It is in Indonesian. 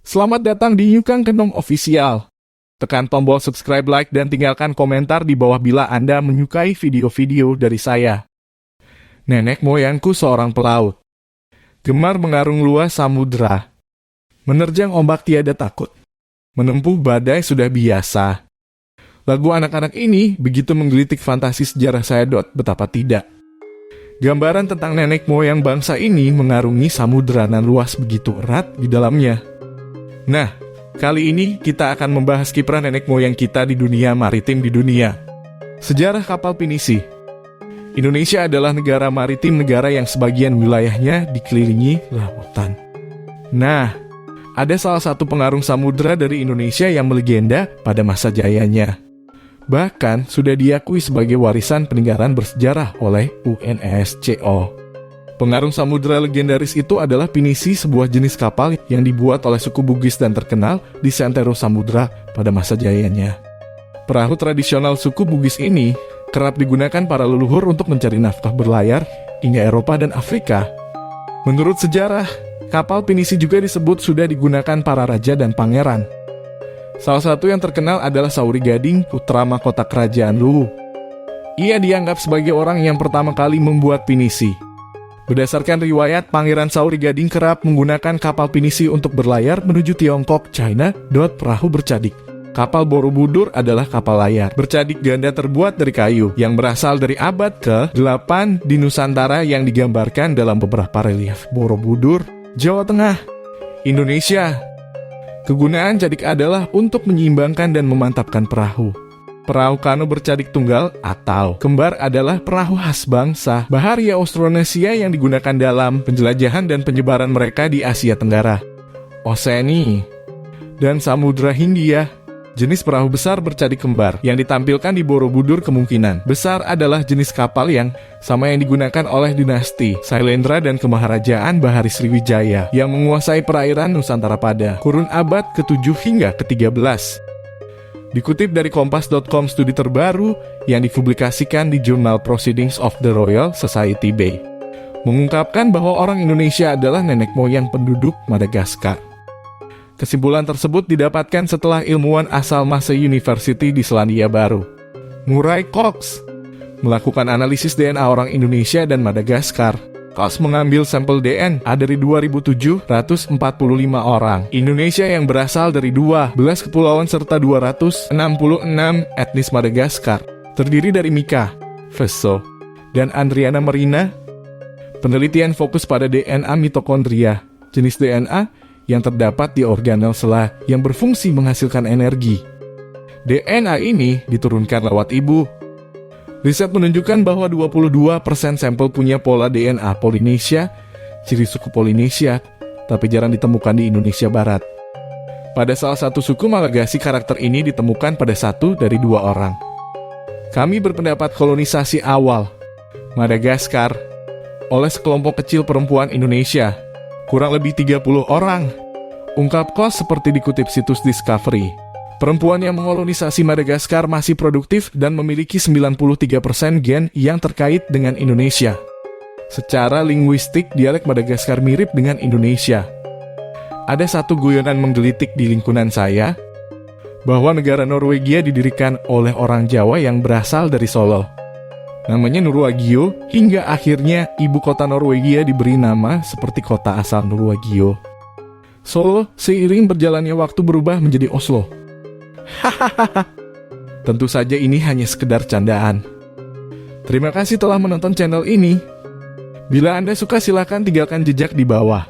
Selamat datang di Yukang Kenom Official. Tekan tombol subscribe, like, dan tinggalkan komentar di bawah bila Anda menyukai video-video dari saya. Nenek moyangku seorang pelaut. Gemar mengarung luas samudera. Menerjang ombak tiada takut. Menempuh badai sudah biasa. Lagu anak-anak ini begitu menggelitik fantasi sejarah saya. Betapa tidak. Gambaran tentang nenek moyang bangsa ini mengarungi samudera dan luas begitu erat di dalamnya. Nah, kali ini kita akan membahas kiprah nenek moyang kita di dunia maritim di dunia. Sejarah kapal pinisi. Indonesia adalah negara maritim, negara yang sebagian wilayahnya dikelilingi lautan. Nah, ada salah satu pengarung samudera dari Indonesia yang melegenda pada masa jayanya. Bahkan sudah diakui sebagai warisan peninggalan bersejarah oleh UNESCO. Pengarung samudera legendaris itu adalah pinisi, sebuah jenis kapal yang dibuat oleh suku Bugis dan terkenal di seantero samudera pada masa jayanya. Perahu tradisional suku Bugis ini kerap digunakan para leluhur untuk mencari nafkah berlayar hingga Eropa dan Afrika. Menurut sejarah, kapal pinisi juga disebut sudah digunakan para raja dan pangeran. Salah satu yang terkenal adalah Sauri Gading, putra mahkota kerajaan Luwu. Ia dianggap sebagai orang yang pertama kali membuat pinisi. Berdasarkan riwayat, Pangeran Sauri Gading kerap menggunakan kapal pinisi untuk berlayar menuju Tiongkok, China. Perahu bercadik. Kapal Borobudur adalah kapal layar bercadik ganda terbuat dari kayu yang berasal dari abad ke-8 di Nusantara yang digambarkan dalam beberapa relief Borobudur, Jawa Tengah, Indonesia. Kegunaan cadik adalah untuk menyeimbangkan dan memantapkan perahu. Perahu kano bercadik tunggal atau kembar adalah perahu khas bangsa Baharia Austronesia yang digunakan dalam penjelajahan dan penyebaran mereka di Asia Tenggara, Oseania, dan Samudra Hindia. Jenis perahu besar bercadik kembar yang ditampilkan di Borobudur kemungkinan besar adalah jenis kapal yang sama yang digunakan oleh dinasti Sailendra dan Kemaharajaan Bahari Sriwijaya yang menguasai perairan Nusantara pada kurun abad ke-7 hingga ke-13. Dikutip dari Kompas.com, studi terbaru yang dipublikasikan di Journal Proceedings of the Royal Society Bay mengungkapkan bahwa orang Indonesia adalah nenek moyang penduduk Madagaskar. Kesimpulan tersebut didapatkan setelah ilmuwan asal Massey University di Selandia Baru, Murray Cox, melakukan analisis DNA orang Indonesia dan Madagaskar. Cox mengambil sampel DNA dari 2.745 orang Indonesia yang berasal dari 12 kepulauan serta 266 etnis Madagaskar, terdiri dari Mika, Veso, dan Andriana Marina. Penelitian fokus pada DNA mitokondria, jenis DNA yang terdapat di organel sela yang berfungsi menghasilkan energi. DNA ini diturunkan lewat ibu. Riset menunjukkan bahwa 22% sampel punya pola DNA Polinesia, ciri suku Polinesia, tapi jarang ditemukan di Indonesia Barat. Pada salah satu suku Malagasy, karakter ini ditemukan pada 1 dari 2 orang. Kami berpendapat kolonisasi awal Madagaskar oleh sekelompok kecil perempuan Indonesia, kurang lebih 30 orang. Ungkap Cox seperti dikutip situs Discovery. Perempuan yang mengolonisasi Madagaskar masih produktif dan memiliki 93% gen yang terkait dengan Indonesia. Secara linguistik, dialek Madagaskar mirip dengan Indonesia. Ada satu guyonan menggelitik di lingkungan saya, bahwa negara Norwegia didirikan oleh orang Jawa yang berasal dari Solo. Namanya Norwegia, hingga akhirnya ibu kota Norwegia diberi nama seperti kota asal Norwegia. Solo seiring berjalannya waktu berubah menjadi Oslo. Hahaha. Tentu saja ini hanya sekedar candaan. Terima kasih telah menonton channel ini. Bila Anda suka, silakan tinggalkan jejak di bawah.